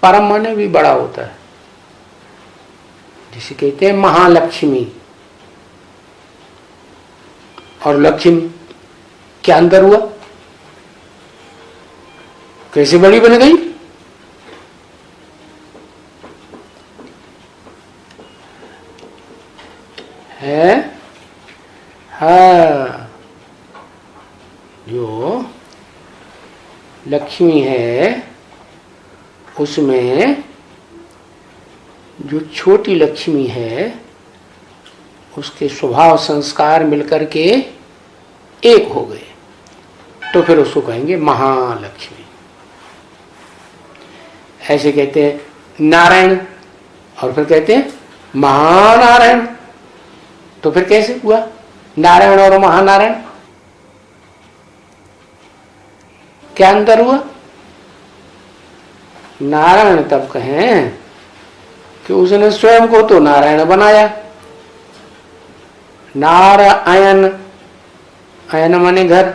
परम माने भी बड़ा होता है, जिसे कहते हैं महालक्ष्मी। और लक्ष्मी क्या अंदर हुआ, कैसे बड़ी बन गई? है हाँ, जो लक्ष्मी है उसमें जो छोटी लक्ष्मी है उसके स्वभाव संस्कार मिलकर के एक हो गए, तो फिर उसको कहेंगे महालक्ष्मी। ऐसे कहते हैं नारायण, और फिर कहते हैं महानारायण, तो फिर कैसे हुआ नारायण और महानारायण? क्या अंतर हुआ? नारायण तब कहें कि उसने स्वयं को तो नारायण बनाया। नारायण, अयन माने घर,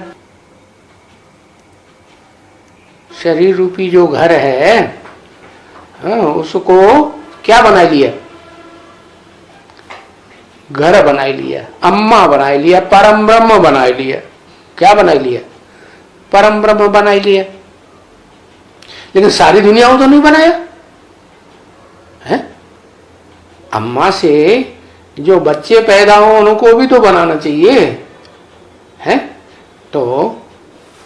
शरीर रूपी जो घर है, उसको क्या बना लिया? घर बना लिया, अम्मा बना लिया, परम ब्रह्म बना लिया। क्या बना लिया? परम ब्रह्म बना लिया। लेकिन सारी दुनिया को तो नहीं बनाया है। अम्मा से जो बच्चे पैदा हो उनको भी तो बनाना चाहिए है। तो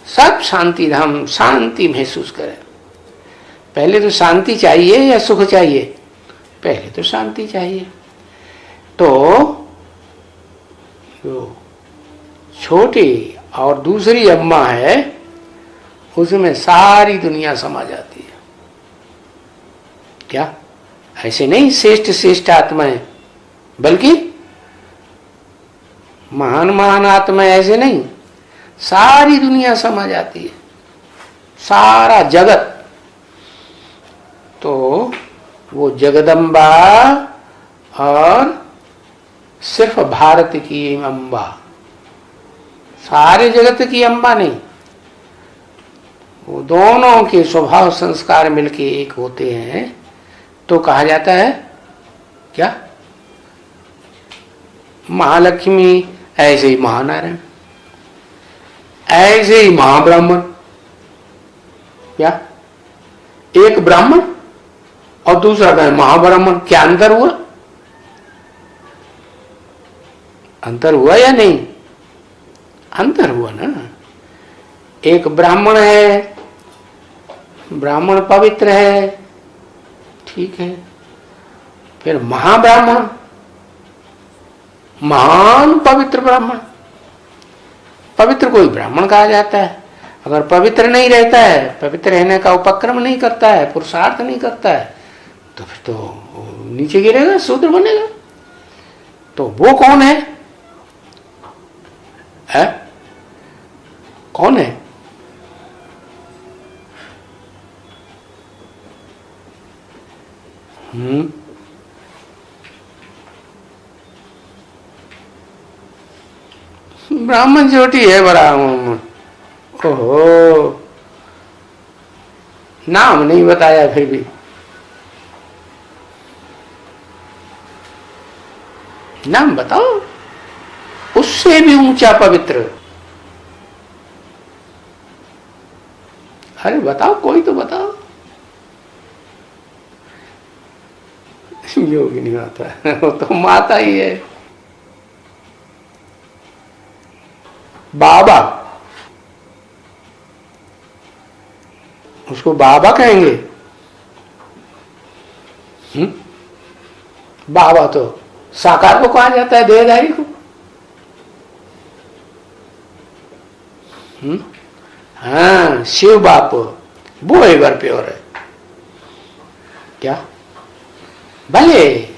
सब शांति धाम, शांति महसूस करें। पहले तो शांति चाहिए या सुख चाहिए? पहले तो शांति चाहिए। तो जो छोटी और दूसरी अम्मा है उसमें सारी दुनिया समा जाती है। क्या ऐसे नहीं श्रेष्ठ श्रेष्ठ आत्माएं, बल्कि महान महान आत्माएं, ऐसे नहीं, सारी दुनिया समा जाती है, सारा जगत। तो वो जगदम्बा और सिर्फ भारत की अम्बा, सारे जगत की अम्बा नहीं, वो दोनों के स्वभाव संस्कार मिलके एक होते हैं, तो कहा जाता है क्या? महालक्ष्मी, ऐसे ही महानारायण, ऐसे ही महाब्राह्मण। क्या? एक ब्राह्मण और दूसरा का महाब्राह्मण, क्या अंतर हुआ? अंतर हुआ या नहीं? अंतर हुआ ना। एक ब्राह्मण है, ब्राह्मण पवित्र है, ठीक है। फिर महाब्राह्मण, महान पवित्र ब्राह्मण। पवित्र कोई ब्राह्मण कहा जाता है। अगर पवित्र नहीं रहता है, पवित्र रहने का उपक्रम नहीं करता है, पुरुषार्थ नहीं करता है, तो फिर तो नीचे गिरेगा, शूद्र बनेगा। तो वो कौन है? कौन है? ब्राह्मण ज्योति है ब्राह्मण। ओहो, नाम नहीं बताया, फिर भी नाम बताओ। उससे भी ऊंचा पवित्र। अरे बताओ, कोई तो बताओ। योगिनी माता, वो तो माता ही है। बाबा, उसको बाबा कहेंगे? बाबा तो साकार को कहा जाता है, देहधारी को। हाँ, शिव बाप, वो एवर प्योर है। क्या? भले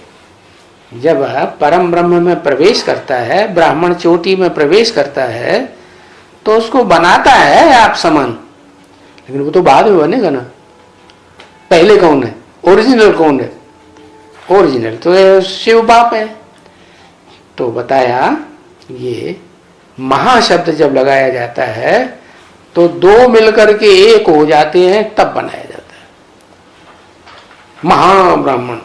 जब परम ब्रह्म में प्रवेश करता है, ब्राह्मण चोटी में प्रवेश करता है, तो उसको बनाता है आप समान, लेकिन वो तो बाद में बनेगा ना। पहले कौन है? ओरिजिनल कौन है? ओरिजिनल तो शिव बाप है। तो बताया, ये महाशब्द जब लगाया जाता है तो दो मिलकर के एक हो जाते हैं, तब बनाया जाता है। महाब्राह्मण,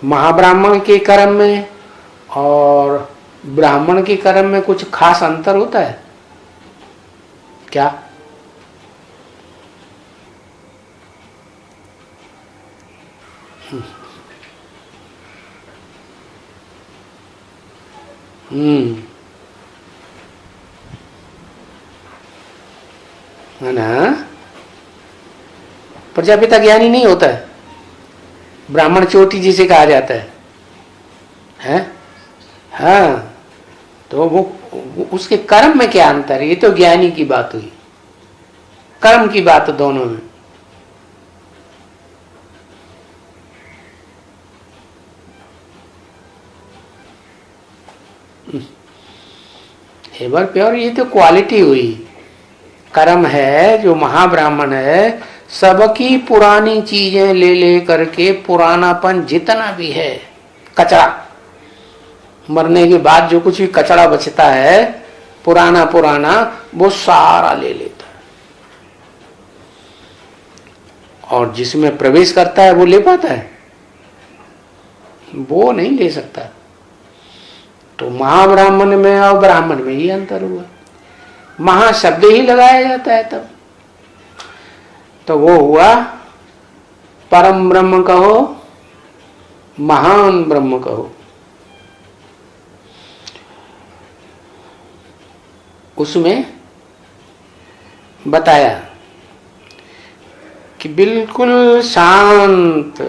महाब्राह्मण के कर्म में और ब्राह्मण के कर्म में कुछ खास अंतर होता है क्या? है ना? प्रजापिता ज्ञानी नहीं होता है, ब्राह्मण चोटी जिसे कहा जाता है? हाँ, तो वो उसके कर्म में क्या अंतर है? ये तो ज्ञानी की बात हुई, कर्म की बात दोनों में। एवर प्योर ये तो क्वालिटी हुई। कर्म है जो महाब्राह्मण है, सबकी पुरानी चीजें ले ले करके पुरानापन जितना भी है, कचरा, मरने के बाद जो कुछ भी कचरा बचता है पुराना पुराना, वो सारा ले लेता है, और जिसमें प्रवेश करता है वो ले पाता है? वो नहीं ले सकता। तो महाब्राह्मण में और ब्राह्मण में ही अंतर हुआ। महा शब्द ही लगाया जाता है तब, तो वो हुआ परम ब्रह्म कहो, महान ब्रह्म कहो। उसमें बताया कि बिल्कुल शांत